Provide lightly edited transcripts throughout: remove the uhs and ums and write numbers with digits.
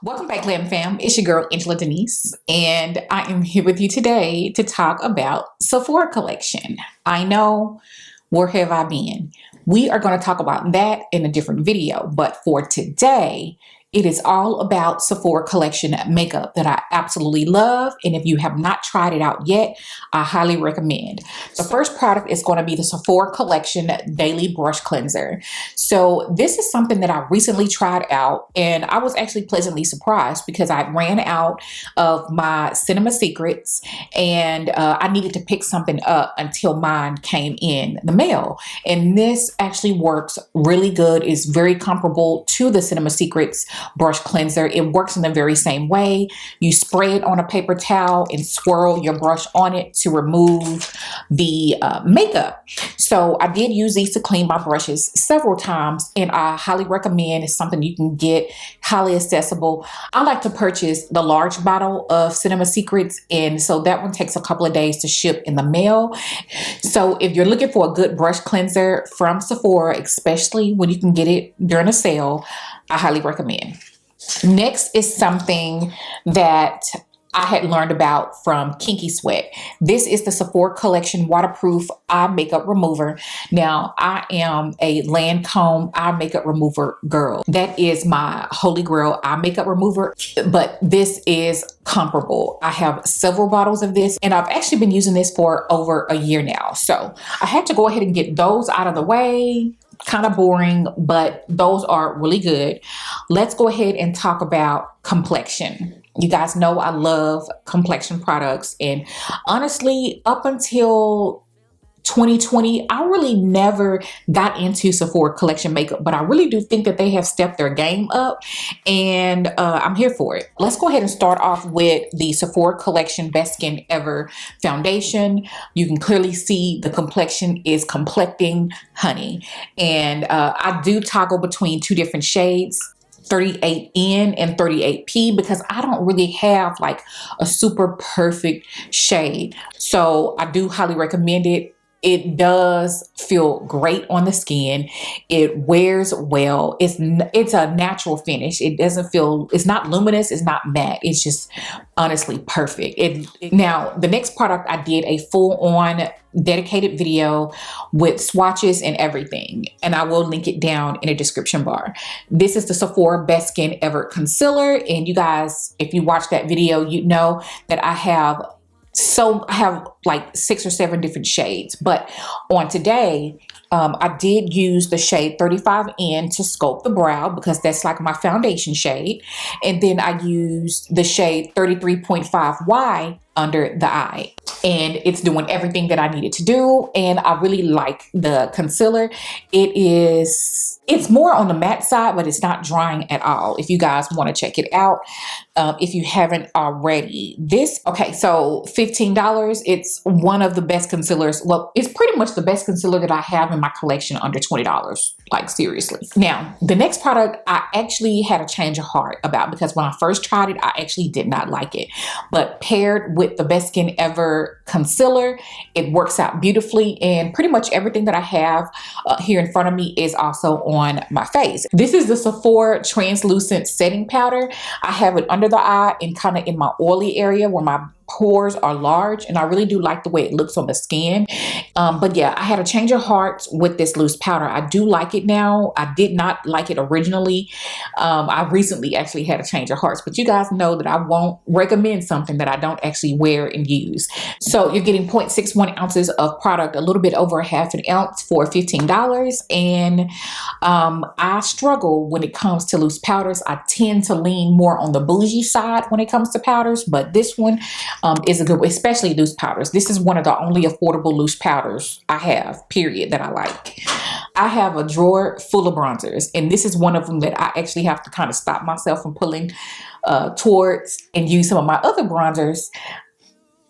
Welcome back, GlamFam. It's your girl, Angela Denise, and I am here with you today to talk about Sephora Collection. I know, where have I been? We are going to talk about that in a different video, but for today, it is all about Sephora Collection makeup that I absolutely love. And if you have not tried it out yet, I highly recommend. The first product is going to be the Sephora Collection Daily Brush Cleanser. So this is something that I recently tried out, and I was actually pleasantly surprised because I ran out of my Cinema Secrets and I needed to pick something up until mine came in the mail. And this actually works really good. It's very comparable to the Cinema Secrets brush cleanser. It works in the very same way. You spray it on a paper towel and swirl your brush on it to remove the makeup. So I did use these to clean my brushes several times, and I highly recommend. It's something you can get, highly accessible. I like to purchase the large bottle of Cinema Secrets, and so that one takes a couple of days to ship in the mail. So if you're looking for a good brush cleanser from Sephora, especially when you can get it during a sale, I highly recommend. Next is something that I had learned about from Kinky Sweat. This is the Sephora Collection Waterproof Eye Makeup Remover. Now, I am a Lancome eye makeup remover girl. That is my holy grail eye makeup remover, but this is comparable. I have several bottles of this, and I've actually been using this for over a year now. So I had to go ahead and get those out of the way. Kind of boring, but those are really good. Let's go ahead and talk about complexion. You guys know I love complexion products, and honestly, up until 2020, I really never got into Sephora Collection makeup, but I really do think that they have stepped their game up, and I'm here for it. Let's go ahead and start off with the Sephora Collection Best Skin Ever Foundation. You can clearly see the complexion is complecting honey, and I do toggle between two different shades, 38N and 38P, because I don't really have like a super perfect shade. So I do highly recommend it. It does feel great on the skin. It wears well. It's a natural finish. It doesn't feel, it's not luminous, it's not matte. It's just honestly perfect. Now, the next product, I did a full-on dedicated video with swatches and everything, and I will link it down in the description bar. This is the Sephora Best Skin Ever Concealer, and you guys, if you watch that video, you know that I have like 6 or 7 different shades, but on today, I did use the shade 35N to sculpt the brow because that's like my foundation shade. And then I used the shade 33.5Y under the eye, and it's doing everything that I needed to do. And I really like the concealer. It's more on the matte side, but it's not drying at all. If you guys want to check it out, if you haven't already. Okay, so $15. It's one of the best concealers. Well, it's pretty much the best concealer that I have in my collection under $20. Like, seriously. Now, the next product I actually had a change of heart about, because when I first tried it, I actually did not like it. But paired with the Best Skin Ever concealer, it works out beautifully, and pretty much everything that I have here in front of me is also on my face. This is the Sephora Translucent Setting Powder. I have it under the eye and kind of in my oily area where my pores are large, and I really do like the way it looks on the skin. But yeah, I had a change of heart with this loose powder. I do like it now. I did not like it originally. I recently actually had a change of hearts, but you guys know that I won't recommend something that I don't actually wear and use. So you're getting 0.61 ounces of product, a little bit over ½ an ounce for $15. And I struggle when it comes to loose powders. I tend to lean more on the bougie side when it comes to powders, but this one is a good, especially loose powders. This is one of the only affordable loose powders I have, period, that I like. I have a drawer full of bronzers, and this is one of them that I actually have to kind of stop myself from pulling towards and use some of my other bronzers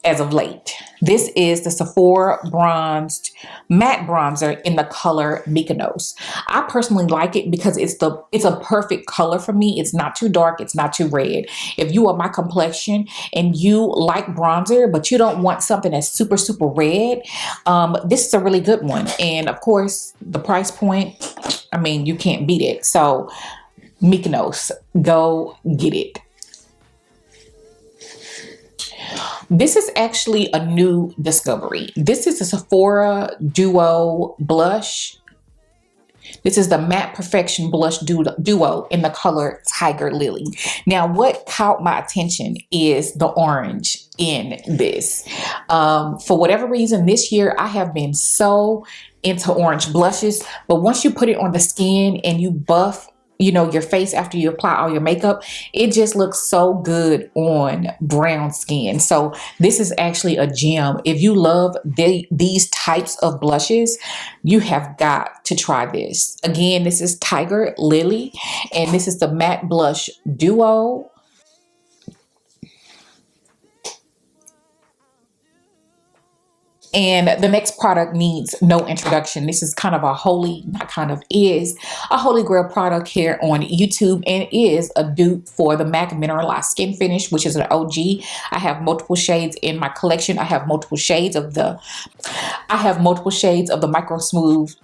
as of late. This is the Sephora Bronzed Matte Bronzer in the color Mykonos. I personally like it because it's a perfect color for me. It's not too dark, it's not too red. If you are my complexion and you like bronzer, but you don't want something that's super, super red, this is a really good one. And of course, the price point, I mean, you can't beat it. So Mykonos. Go get it. This is actually a new discovery. This is a Sephora Duo blush. This is the Matte Perfection Blush Duo in the color Tiger Lily. Now, what caught my attention is the orange in this. For whatever reason, this year I have been so into orange blushes, but once you put it on the skin and you buff, you know, your face after you apply all your makeup, it just looks so good on brown skin. So this is actually a gem. If you love these types of blushes, you have got to try this. Again, this is Tiger Lily, and this is the Matte Blush Duo. And the next product needs no introduction. This is kind of a is a holy grail product here on YouTube, and is a dupe for the MAC Mineralized Skin Finish, which is an OG. I have multiple shades in my collection. I have multiple shades of the Microsmooth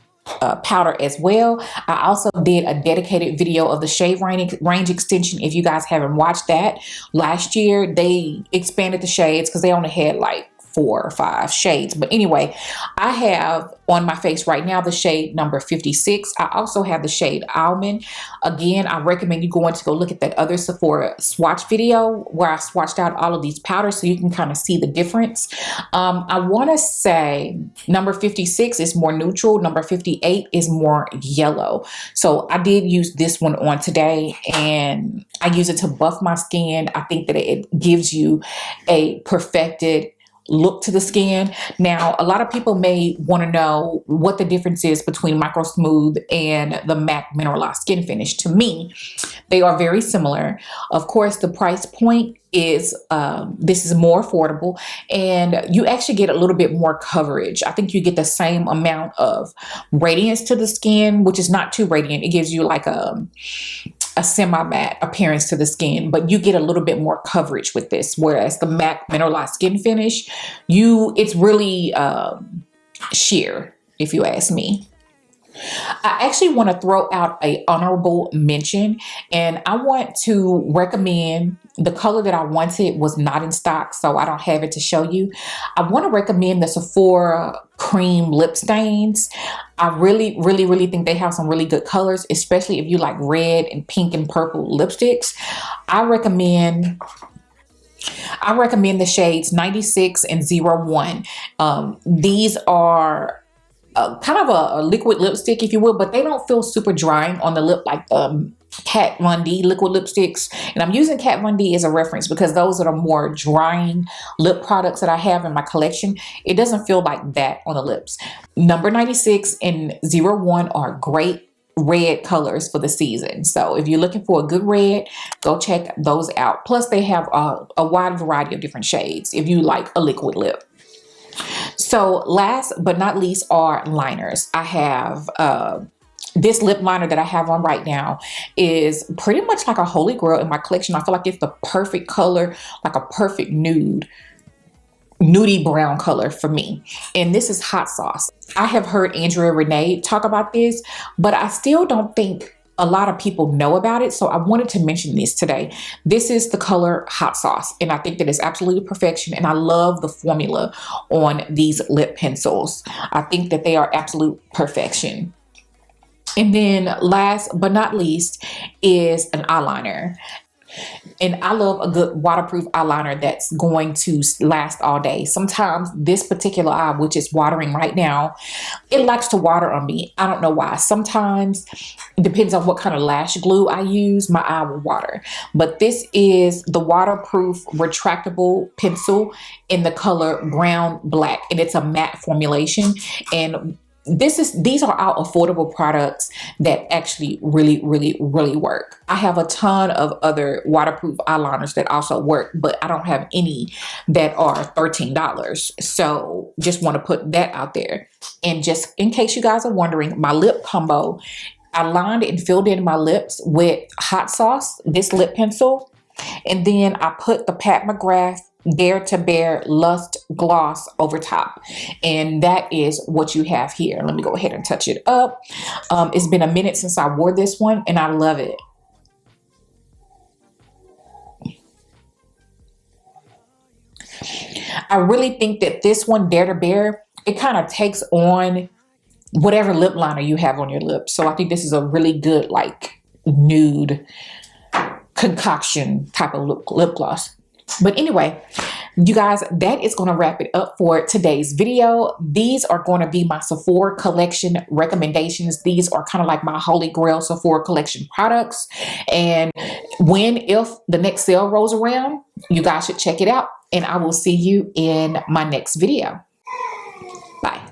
powder as well. I also did a dedicated video of the shade range extension. If you guys haven't watched that, last year they expanded the shades because they only had like 4 or 5 shades. But anyway, I have on my face right now the shade number 56. I also have the shade Almond. Again, I recommend you going to go look at that other Sephora swatch video where I swatched out all of these powders so you can kind of see the difference. I want to say number 56 is more neutral. Number 58 is more yellow. So I did use this one on today, and I use it to buff my skin. I think that it gives you a perfected look to the skin. Now, a lot of people may want to know what the difference is between Microsmooth and the MAC Mineralized Skin Finish. To me, they are very similar. Of course, the price point is this is more affordable, and you actually get a little bit more coverage. I think you get the same amount of radiance to the skin, which is not too radiant. It gives you like a semi-matte appearance to the skin, but you get a little bit more coverage with this. Whereas the MAC Mineralized Skin Finish, it's really sheer, if you ask me. I actually want to throw out an honorable mention, and I want to recommend the color that I wanted was not in stock, so I don't have it to show you. I want to recommend the Sephora Cream Lip Stains. I really think they have some really good colors, especially if you like red and pink and purple lipsticks. I recommend the shades 96 and 01. These are kind of a liquid lipstick, if you will, but they don't feel super drying on the lip like Kat Von D liquid lipsticks. And I'm using Kat Von D as a reference because those are the more drying lip products that I have in my collection. It doesn't feel like that on the lips. Number 96 and 01 are great red colors for the season. So if you're looking for a good red, go check those out. Plus they have a wide variety of different shades if you like a liquid lip. So last but not least are liners. I have this lip liner that I have on right now is pretty much like a holy grail in my collection. I feel like it's the perfect color, like a perfect nudie brown color for me. And this is Hot Sauce. I have heard Andrea Renee talk about this, but I still don't think a lot of people know about it. So I wanted to mention this today. This is the color Hot Sauce, and I think that it's absolutely perfection. And I love the formula on these lip pencils. I think that they are absolute perfection. And then last but not least is an eyeliner. And I love a good waterproof eyeliner that's going to last all day. Sometimes this particular eye, which is watering right now, it likes to water on me. I don't know why. Sometimes it depends on what kind of lash glue I use, my eye will water. But this is the waterproof retractable pencil in the color brown black, and it's a matte formulation. And these are our affordable products that actually really work. I have a ton of other waterproof eyeliners that also work, but I don't have any that are $13. So just want to put that out there. And just in case you guys are wondering, my lip combo, I lined and filled in my lips with Hot Sauce, this lip pencil, and then I put the Pat McGrath Dare to Bear Lust Gloss over top. And that is what you have here. Let me go ahead and touch it up. It's been a minute since I wore this one, and I love it. I really think that this one, Dare to Bear, it kind of takes on whatever lip liner you have on your lips. So I think this is a really good like nude concoction type of lip gloss. But anyway, you guys, that is going to wrap it up for today's video. These are going to be my Sephora Collection recommendations. These are kind of like my holy grail Sephora Collection products. And if the next sale rolls around, you guys should check it out. And I will see you in my next video. Bye.